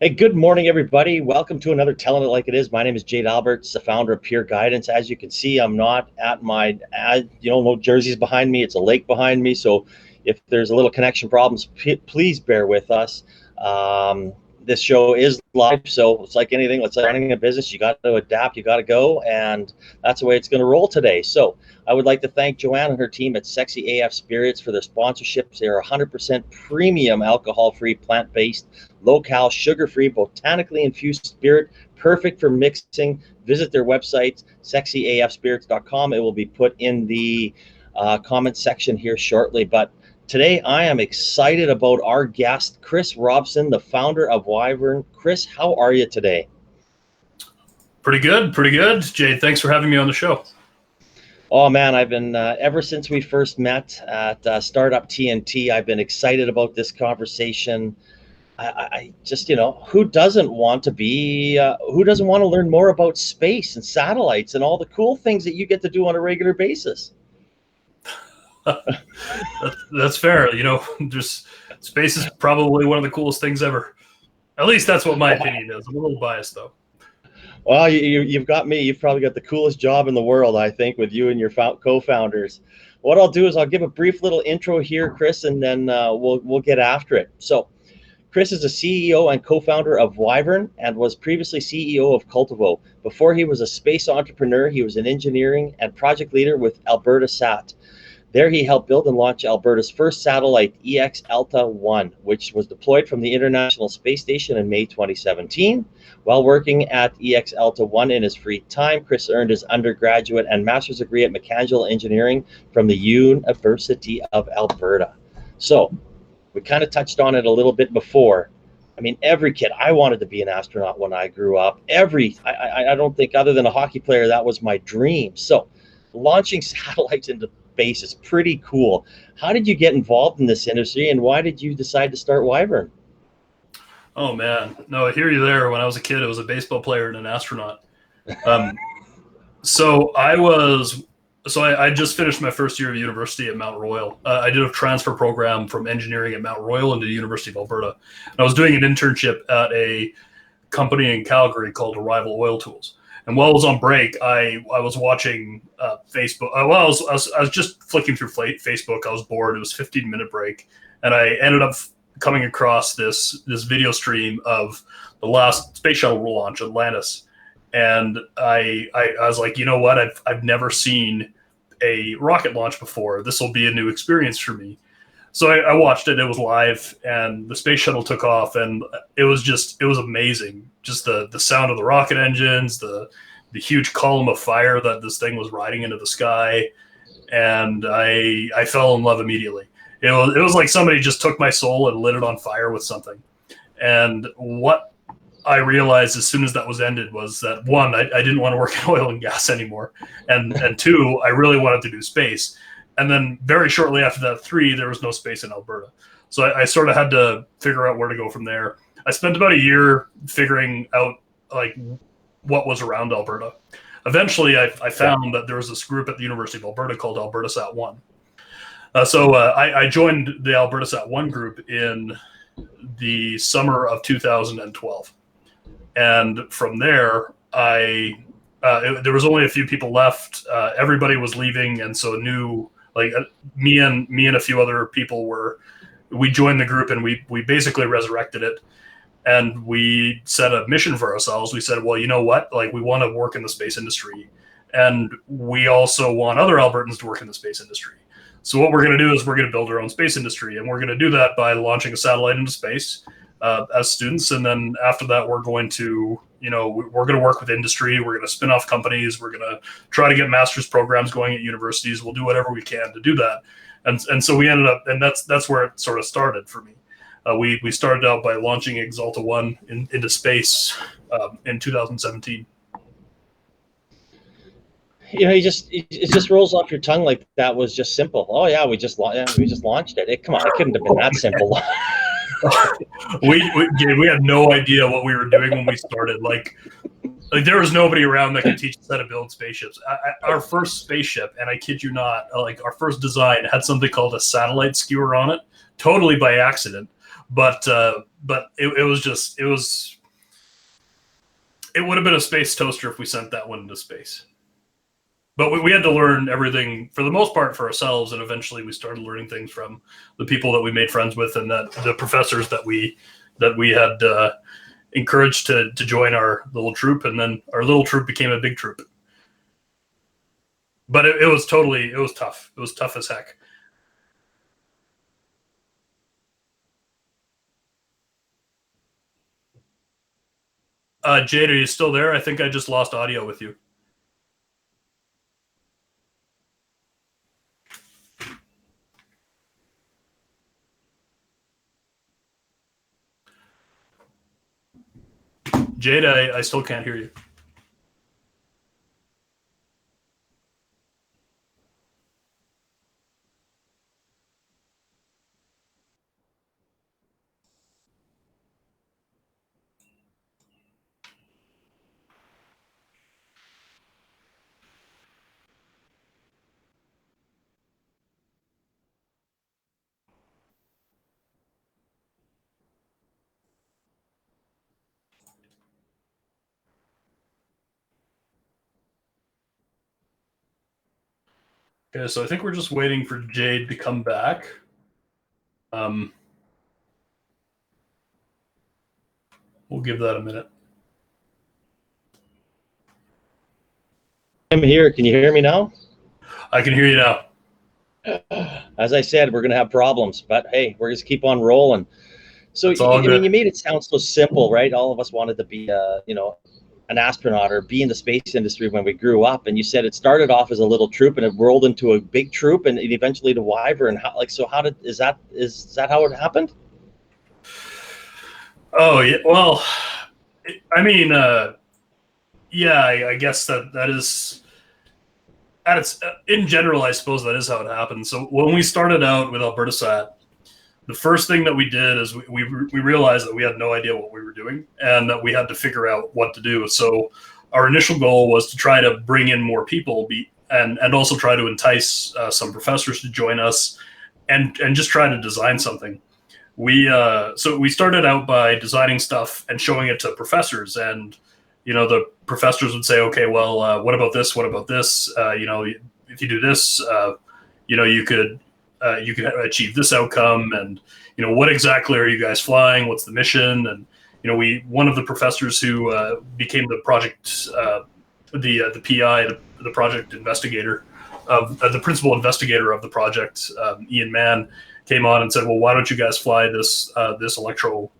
Hey, good morning, everybody. Welcome to another Telling It Like It Is. My name is Jade Alberts, the founder of Peer Guidance. As you can see, I'm not at my, no jerseys behind me. It's a lake behind me. So if there's a little connection problems, please bear with us. This show is live, so it's like anything. It's like running a business. You got to adapt. You got to go, and that's the way it's going to roll today. So I would like to thank Joanne and her team at Sexy AF Spirits for their sponsorships. They are 100% premium, alcohol-free, plant-based, low-cal, sugar-free, botanically infused spirit, perfect for mixing. Visit their website, sexyafspirits.com. It will be put in the comment section here shortly. But today, I am excited about our guest, Chris Robson, the founder of Wyvern. Chris, how are you today? Pretty good. Jade, thanks for having me on the show. Oh, man, I've been, ever since we first met at Startup TNT, I've been excited about this conversation. I just, who doesn't want to learn more about space and satellites and all the cool things that you get to do on a regular basis? That's fair. Just space is probably one of the coolest things ever. At least that's what my opinion is. I'm a little biased, though. Well, you've got me. You've probably got the coolest job in the world, I think, with you and your co-founders. What I'll do is I'll give a brief little intro here, Chris, and then we'll get after it. So Chris is a CEO and co-founder of Wyvern and was previously CEO of Cultivo. Before he was a space entrepreneur, he was an engineering and project leader with Alberta Sat. There he helped build and launch Alberta's first satellite, EX Alta-1, which was deployed from the International Space Station in May 2017. While working at EX Alta-1 in his free time, Chris earned his undergraduate and master's degree at mechanical engineering from the University of Alberta. So we kind of touched on it a little bit before. I mean, every kid, I wanted to be an astronaut when I grew up. I don't think, other than a hockey player, that was my dream. So launching satellites into space is pretty cool. How did you get involved in this industry, and why did you decide to start Wyvern? Oh, man. No, I hear you there. When I was a kid, I was a baseball player and an astronaut. I just finished my first year of university at Mount Royal. I did a transfer program from engineering at Mount Royal into the University of Alberta. And I was doing an internship at a company in Calgary called Arrival Oil Tools. And while I was on break, I was watching Facebook. I was just flicking through Facebook. I was bored. It was a 15-minute break. And I ended up coming across this video stream of the last space shuttle launch, Atlantis. And I was like, you know what? I've never seen a rocket launch before. This will be a new experience for me. So I watched it. It was live, and the space shuttle took off, and it was amazing. Just the sound of the rocket engines, the huge column of fire that this thing was riding into the sky, and I fell in love immediately. It was like somebody just took my soul and lit it on fire with something. And what I realized as soon as that was ended was that, one, I didn't want to work in oil and gas anymore, and two, I really wanted to do space. And then very shortly after that, three, there was no space in Alberta. So I sort of had to figure out where to go from there. I spent about a year figuring out like what was around Alberta. Eventually, I found that there was this group at the University of Alberta called Alberta Sat 1. So I joined the Alberta Sat 1 group in the summer of 2012. And from there, there was only a few people left. Everybody was leaving, and so me and a few other people we joined the group, and we basically resurrected it, and we set a mission for ourselves. We said, well, you know what? Like, we want to work in the space industry, and we also want other Albertans to work in the space industry. So what we're going to do is we're going to build our own space industry, and we're going to do that by launching a satellite into space as students, and then after that, we're going to work with industry. We're going to spin off companies. We're going to try to get master's programs going at universities. We'll do whatever we can to do that. And so we ended up, and that's where it sort of started for me. We started out by launching Exalta-1 into space in 2017. It just rolls off your tongue like that was just simple. Oh yeah, we just launched it. Come on, it couldn't have been that simple. we had no idea what we were doing when we started. Like there was nobody around that could teach us how to build spaceships. Our first spaceship, and I kid you not, our first design had something called a satellite skewer on it, totally by accident. But but it would have been a space toaster if we sent that one into space. But we had to learn everything for the most part for ourselves, and eventually we started learning things from the people that we made friends with and that the professors that we had encouraged to join our little troop, and then our little troop became a big troop. But it was tough. It was tough as heck. Jade, are you still there? I think I just lost audio with you. Jade, I still can't hear you. Okay, so I think we're just waiting for Jade to come back. We'll give that a minute. I'm here. Can you hear me now? I can hear you now. As I said, we're going to have problems, but hey, we're just keep on rolling. So, I mean, you made it sound so simple, right? All of us wanted to be, an astronaut or be in the space industry when we grew up. And you said it started off as a little troop and it rolled into a big troop and eventually to Wyvern. Is that how it happened? Oh, yeah. Well, I mean, yeah, I guess that is, in general, I suppose that is how it happened. So when we started out with AlbertaSat, the first thing that we did is we realized that we had no idea what we were doing and that we had to figure out what to do. So our initial goal was to try to bring in more people and also try to entice some professors to join us and just try to design something. So we started out by designing stuff and showing it to professors, and the professors would say, okay, well, what about this? What about this? If you do this, you could achieve this outcome, and what exactly are you guys flying? What's the mission? And one of the professors who became the project, the PI, the project investigator of the principal investigator of the project, Ian Mann, came on and said, well, why don't you guys fly this digital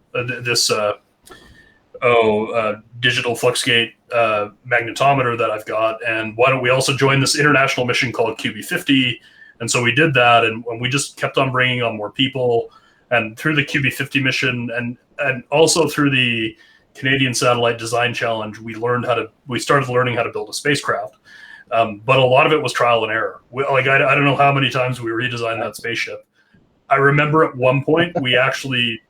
fluxgate magnetometer that I've got, and why don't we also join this international mission called QB50? And so we did that, and we just kept on bringing on more people. And through the QB50 mission, and also through the Canadian Satellite Design Challenge, we started learning how to build a spacecraft. But a lot of it was trial and error. I don't know how many times we redesigned that spaceship. I remember at one point we actually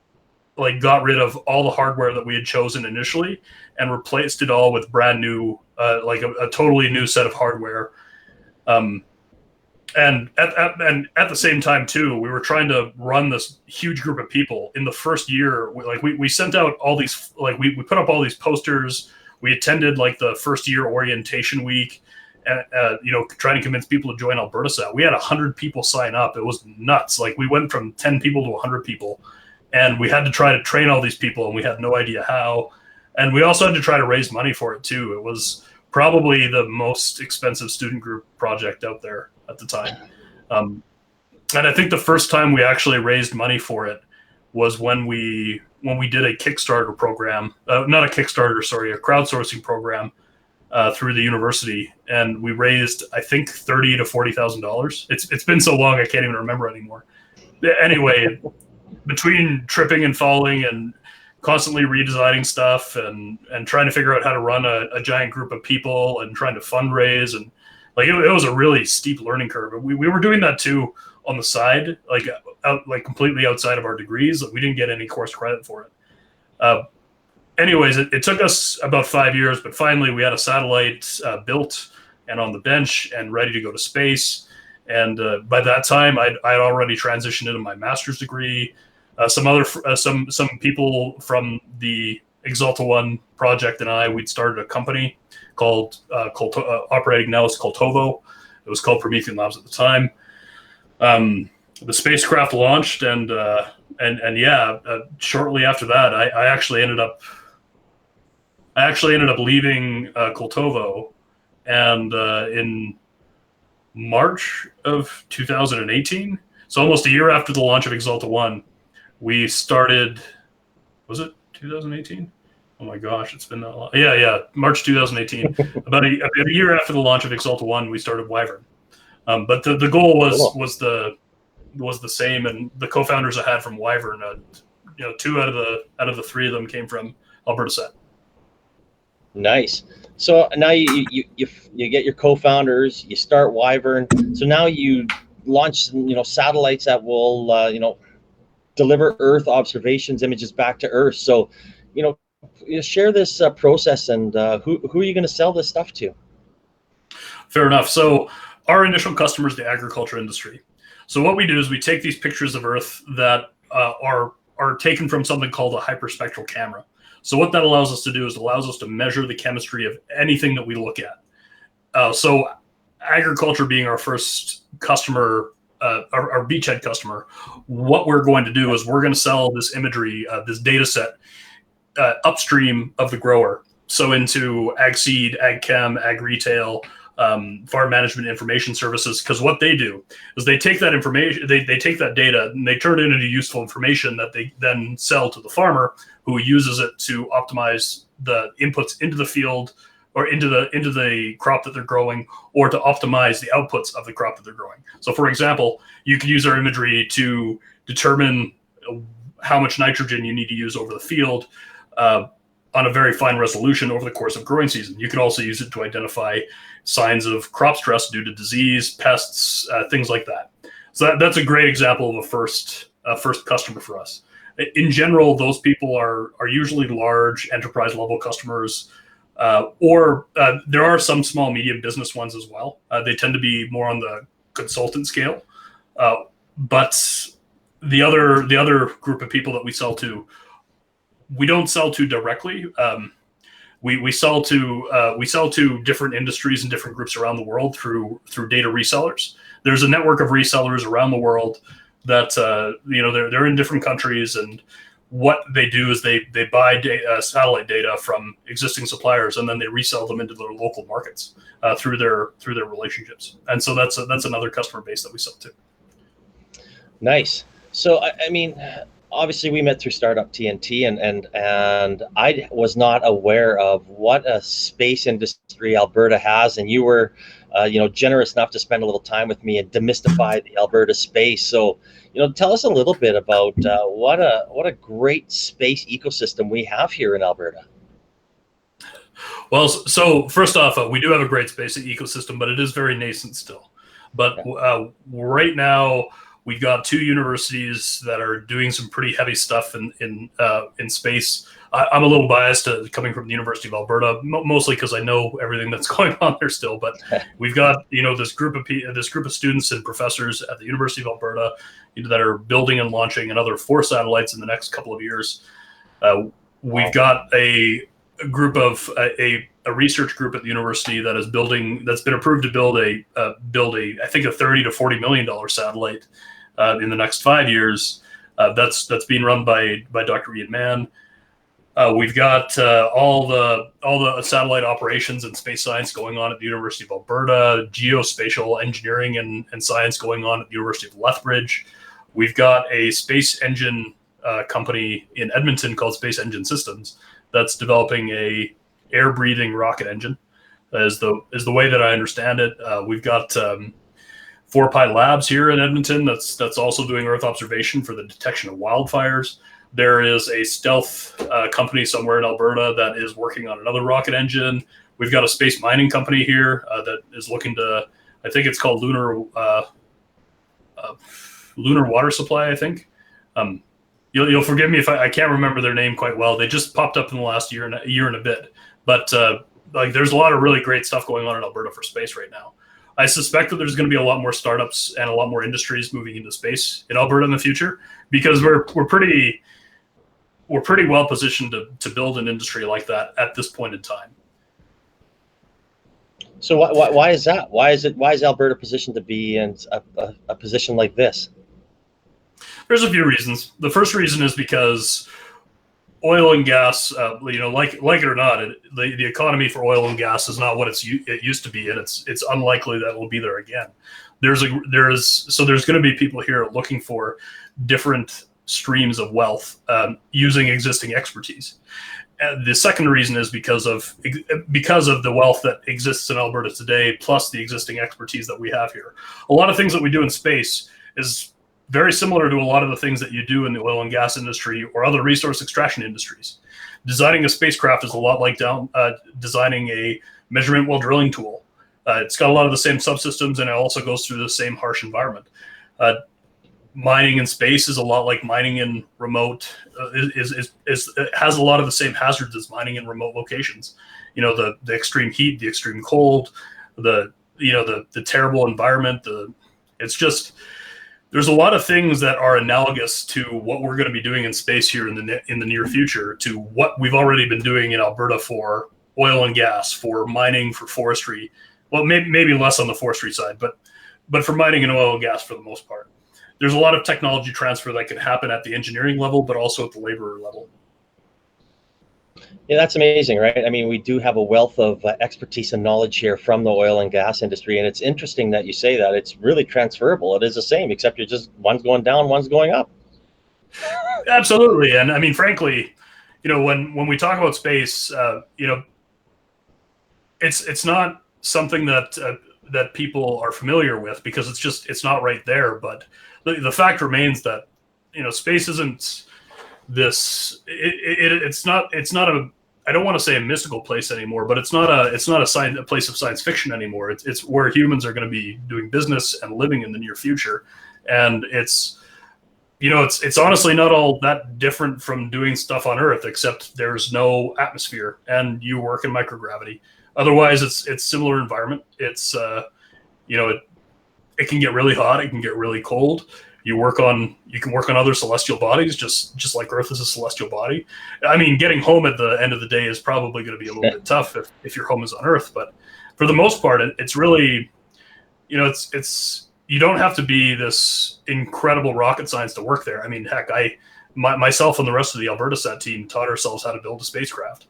got rid of all the hardware that we had chosen initially and replaced it all with brand new, a totally new set of hardware. And at the same time too, we were trying to run this huge group of people. In the first year, we sent out all these, we put up all these posters. We attended the first year orientation week, and trying to convince people to join AlbertaSat. We had 100 people sign up. It was nuts. We went from 10 people to 100 people, and we had to try to train all these people, and we had no idea how. And we also had to try to raise money for it too. It was probably the most expensive student group project out there at the time. And I think the first time we actually raised money for it was when we did a Kickstarter program, not a Kickstarter, sorry, a crowdsourcing program through the university, and we raised, I think, $30,000 to $40,000. It's been so long I can't even remember anymore. Anyway, between tripping and falling and constantly redesigning stuff and trying to figure out how to run a giant group of people and trying to fundraise, and it was a really steep learning curve. We were doing that too on the side, completely outside of our degrees. We didn't get any course credit for it. Anyways, it took us about 5 years, but finally we had a satellite built and on the bench and ready to go to space. And by that time, I'd already transitioned into my master's degree. Some people from the Exalta One project and we'd started a company called operating now. It's called Tovo. It was called Promethean Labs at the time. The spacecraft launched, and shortly after that, I actually ended up leaving Koltovo, and in March of 2018, so almost a year after the launch of Exalta One, we started. Was it 2018? Oh my gosh, it's been that long. Yeah, March 2018. about a year after the launch of Exalta One, we started Wyvern. But the goal was the same, and the co-founders I had from Wyvern, two out of the three of them came from Alberta Set. Nice. So now you get your co-founders, you start Wyvern. So now you launch satellites that will deliver Earth observations images back to Earth. So you share this process, and who are you going to sell this stuff to? Fair enough. So our initial customer is the agriculture industry. So what we do is we take these pictures of Earth that are taken from something called a hyperspectral camera. So what that allows us to do is allows us to measure the chemistry of anything that we look at. So agriculture being our first customer, our beachhead customer, what we're going to do is we're going to sell this imagery, this data set, upstream of the grower. So into ag seed, ag chem, ag retail, farm management information services, because what they do is they take that information, they take that data and they turn it into useful information that they then sell to the farmer, who uses it to optimize the inputs into the field or into the crop that they're growing, or to optimize the outputs of the crop that they're growing. So for example, you could use our imagery to determine how much nitrogen you need to use over the field on a very fine resolution over the course of growing season. You can also use it to identify signs of crop stress due to disease, pests, things like that. So that's a great example of a first customer for us. In general, those people are usually large enterprise level customers, or there are some small medium business ones as well. They tend to be more on the consultant scale, but the other group of people that we sell to, we don't sell to directly. We sell to different industries and different groups around the world through data resellers. There's a network of resellers around the world that they're in different countries, and what they do is they buy satellite data from existing suppliers, and then they resell them into their local markets through their relationships. And so that's another customer base that we sell to. Nice. So I mean, obviously we met through Startup TNT, and I was not aware of what a space industry Alberta has, and you were generous enough to spend a little time with me and demystify the Alberta space. So tell us a little bit about what a great space ecosystem we have here in Alberta. Well, so first off, we do have a great space ecosystem, but it is very nascent still. But right now, we've got two universities that are doing some pretty heavy stuff in space. I'm a little biased coming from the University of Alberta, mostly because I know everything that's going on there still. But we've got this group of students and professors at the University of Alberta that are building and launching another 4 satellites in the next couple of years. We've got a group of a research group at the university that's been approved to build a I think a $30 to $40 million satellite in the next 5 years. That's being run by Dr. Ian Mann. We've got all the satellite operations and space science going on at the University of Alberta, geospatial engineering and science going on at the University of Lethbridge. We've got a space engine company in Edmonton called Space Engine Systems that's developing a air-breathing rocket engine, is the way that I understand it. We've got 4Pi Labs here in Edmonton that's also doing Earth observation for the detection of wildfires. There is a stealth company somewhere in Alberta that is working on another rocket engine. We've got a space mining company here that is looking to, I think it's called Lunar Water Supply, I think. You'll forgive me if I can't remember their name quite well. They just popped up in the last year and a bit. But there's a lot of really great stuff going on in Alberta for space right now. I suspect that there's going to be a lot more startups and a lot more industries moving into space in Alberta in the future, because we're pretty well positioned to build an industry like that at this point in time. So why is that? Why is Alberta positioned to be in a position like this? There's a few reasons. The first reason is because oil and gas, like it or not, the economy for oil and gas is not what it used to be, and it's unlikely that it will be there again. There's going to be people here looking for different streams of wealth using existing expertise. And the second reason is because of the wealth that exists in Alberta today, plus the existing expertise that we have here. A lot of things that we do in space is very similar to a lot of the things that you do in the oil and gas industry or other resource extraction industries. Designing a spacecraft is a lot like designing a measurement while drilling tool. It's got a lot of the same subsystems, and it also goes through the same harsh environment. Mining in space is a lot like mining in remote. It has a lot of the same hazards as mining in remote locations. The extreme heat, the extreme cold, the terrible environment. It's just, there's a lot of things that are analogous to what we're going to be doing in space here in the near future to what we've already been doing in Alberta for oil and gas, for mining, for forestry. Well, maybe less on the forestry side, but for mining and oil and gas for the most part. There's a lot of technology transfer that can happen at the engineering level, but also at the laborer level. Yeah, that's amazing, right? I mean, we do have a wealth of expertise and knowledge here from the oil and gas industry, and it's interesting that you say that. It's really transferable. It is the same, except you're just, one's going down, one's going up. Absolutely, and I mean, frankly, when we talk about space, it's not something that people are familiar with because it's not right there. But the fact remains that space isn't this. It's not a. I don't want to say a mystical place anymore, but it's not a place of science fiction anymore. It's where humans are going to be doing business and living in the near future, and it's honestly not all that different from doing stuff on Earth, except there's no atmosphere and you work in microgravity. Otherwise, it's similar environment. It's it can get really hot. It can get really cold. You can work on other celestial bodies, just like Earth is a celestial body. I mean, getting home at the end of the day is probably going to be a little bit tough if your home is on Earth. But for the most part, it's really, it's you don't have to be this incredible rocket science to work there. I mean, heck, myself and the rest of the AlbertaSat team taught ourselves how to build a spacecraft.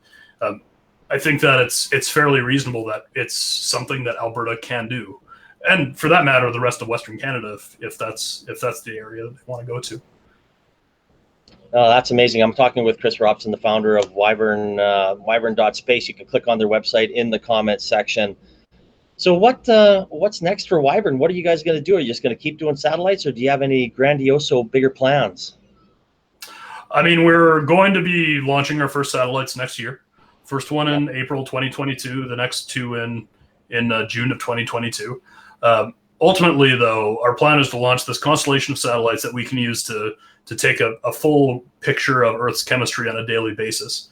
I think that it's fairly reasonable that it's something that Alberta can do. And for that matter, the rest of Western Canada, if that's the area that they want to go to. Oh, that's amazing. I'm talking with Chris Robson, the founder of Wyvern, Wyvern.space. You can click on their website in the comments section. So what's next for Wyvern? What are you guys going to do? Are you just going to keep doing satellites, or do you have any grandioso, bigger plans? I mean, we're going to be launching our first satellites next year. First one in April 2022, the next two in June of 2022. Ultimately, though, our plan is to launch this constellation of satellites that we can use to take a full picture of Earth's chemistry on a daily basis.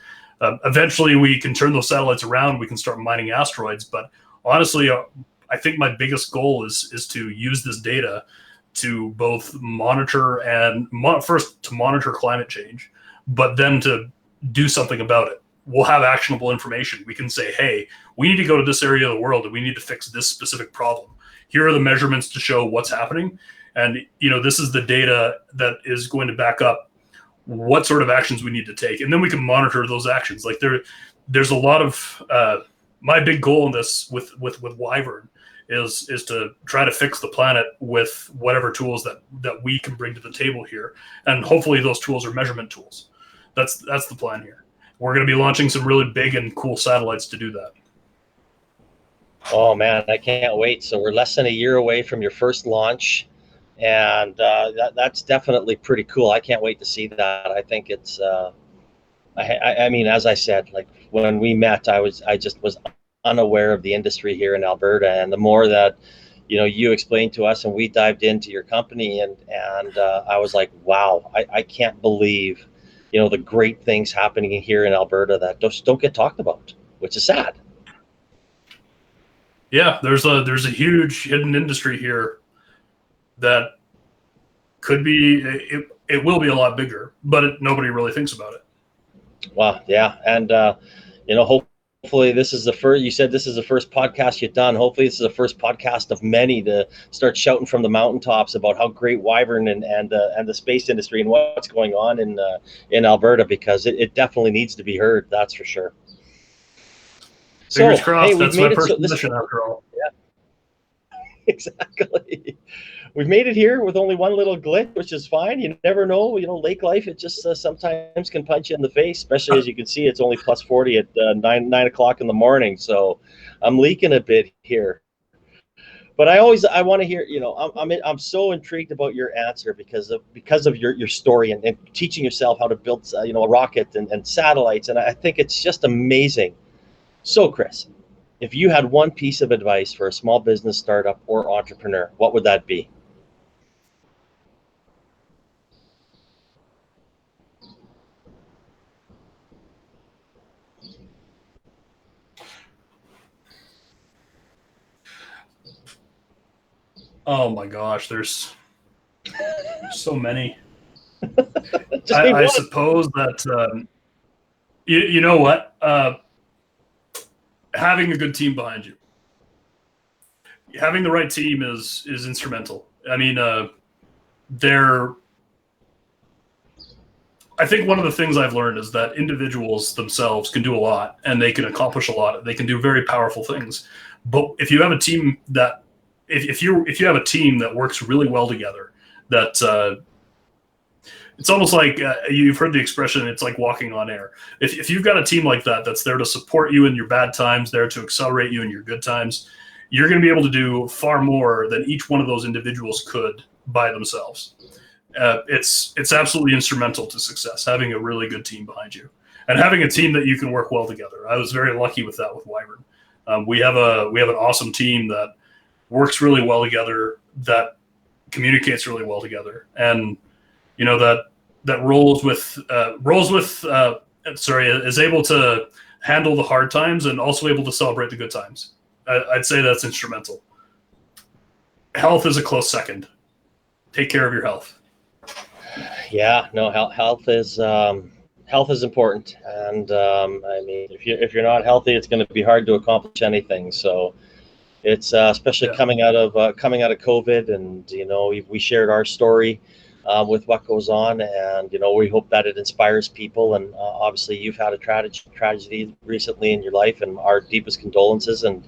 Eventually, we can turn those satellites around. We can start mining asteroids. But honestly, I think my biggest goal is to use this data to both monitor first to monitor climate change, but then to do something about it. We'll have actionable information. We can say, hey, we need to go to this area of the world and we need to fix this specific problem. Here are the measurements to show what's happening. And, this is the data that is going to back up what sort of actions we need to take. And then we can monitor those actions. Like there's a lot of, my big goal in this with Wyvern is to try to fix the planet with whatever tools that we can bring to the table here. And hopefully those tools are measurement tools. That's the plan here. We're going to be launching some really big and cool satellites to do that. Oh man, I can't wait. So we're less than a year away from your first launch, and that's definitely pretty cool. I can't wait to see that. I think it's, I mean, as I said, like when we met, I just was unaware of the industry here in Alberta, and the more that you explained to us and we dived into your company, and I was like, wow, I can't believe the great things happening here in Alberta that just don't get talked about, which is sad. Yeah, there's a huge hidden industry here that could be it will be a lot bigger, but nobody really thinks about it. Wow, yeah, and hopefully this is the first. You said this is the first podcast you've done. Hopefully this is the first podcast of many to start shouting from the mountaintops about how great Wyvern and the space industry and what's going on in Alberta, because it definitely needs to be heard. That's for sure. So Fingers hey, crossed. we've That's my made it. first So this mission after all. exactly. We've made it here with only one little glitch, which is fine. You never know. Lake life, it just sometimes can punch you in the face, especially as you can see, it's only plus 40 at 9 o'clock in the morning. So I'm leaking a bit here. But I want to hear, I'm so intrigued about your answer because of your story and teaching yourself how to build, a rocket and satellites. And I think it's just amazing. So, Chris, if you had one piece of advice for a small business startup or entrepreneur, what would that be? Oh my gosh, there's so many. I suppose that you know what, having a good team behind you, having the right team is instrumental. I mean, I think one of the things I've learned is that individuals themselves can do a lot and they can accomplish a lot. They can do very powerful things. But if you have a team that, if you have a team that works really well together, that it's almost like you've heard the expression, it's like walking on air. If you've got a team like that, that's there to support you in your bad times, there to accelerate you in your good times, you're going to be able to do far more than each one of those individuals could by themselves. It's absolutely instrumental to success, having a really good team behind you and having a team that you can work well together. I was very lucky with that with Wyvern. We have an awesome team that works really well together, that communicates really well together, and that is able to handle the hard times and also able to celebrate the good times. I'd say that's instrumental. Health is a close second. Take care of your health. Yeah, no, health is important, and I mean, if you're not healthy, it's going to be hard to accomplish anything. So it's especially coming out of COVID, and we shared our story with what goes on, and we hope that it inspires people. And obviously, you've had a tragedy recently in your life, and our deepest condolences. And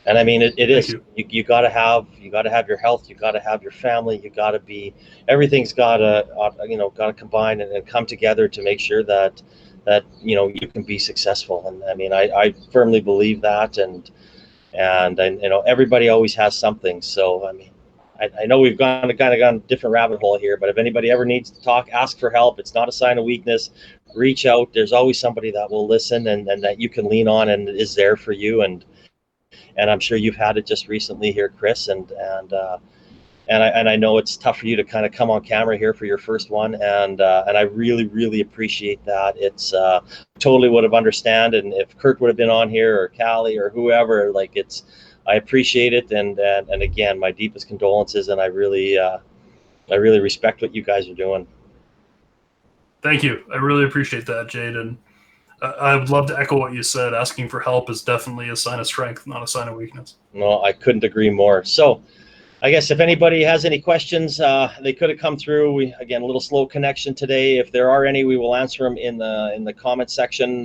I mean, it is, you got to have your health, you got to have your family, you got to be, everything's got to combine and come together to make sure that you can be successful. And I mean, I firmly believe that, and everybody always has something. So I mean, I know we've gone a different rabbit hole here, but if anybody ever needs to talk, ask for help. It's not a sign of weakness. Reach out. There's always somebody that will listen and that you can lean on and is there for you. And I'm sure you've had it just recently here, Chris, and I know it's tough for you to kind of come on camera here for your first one, and I really, really appreciate that. It's totally would have understand, and if Kurt would have been on here, or Callie, or whoever, I appreciate it, and again, my deepest condolences, and I really respect what you guys are doing. Thank you. I really appreciate that, Jade, and I would love to echo what you said. Asking for help is definitely a sign of strength, not a sign of weakness. No, I couldn't agree more. So I guess if anybody has any questions, they could have come through. Again, a little slow connection today. If there are any, we will answer them in the comment section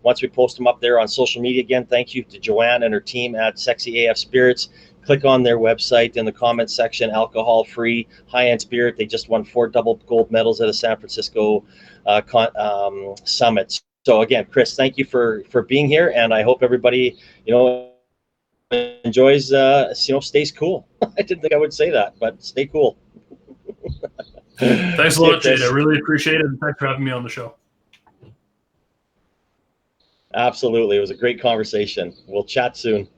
once we post them up there on social media. Again, thank you to Joanne and her team at Sexy AF Spirits. Click on their website in the comment section. Alcohol-free, high-end spirit. They just won 4 double gold medals at a San Francisco summit. So again, Chris, thank you for being here, and I hope everybody enjoys, stays cool. I didn't think I would say that, but stay cool. Thanks a lot, Jade. I really appreciate it, and thanks for having me on the show. Absolutely. It was a great conversation. We'll chat soon.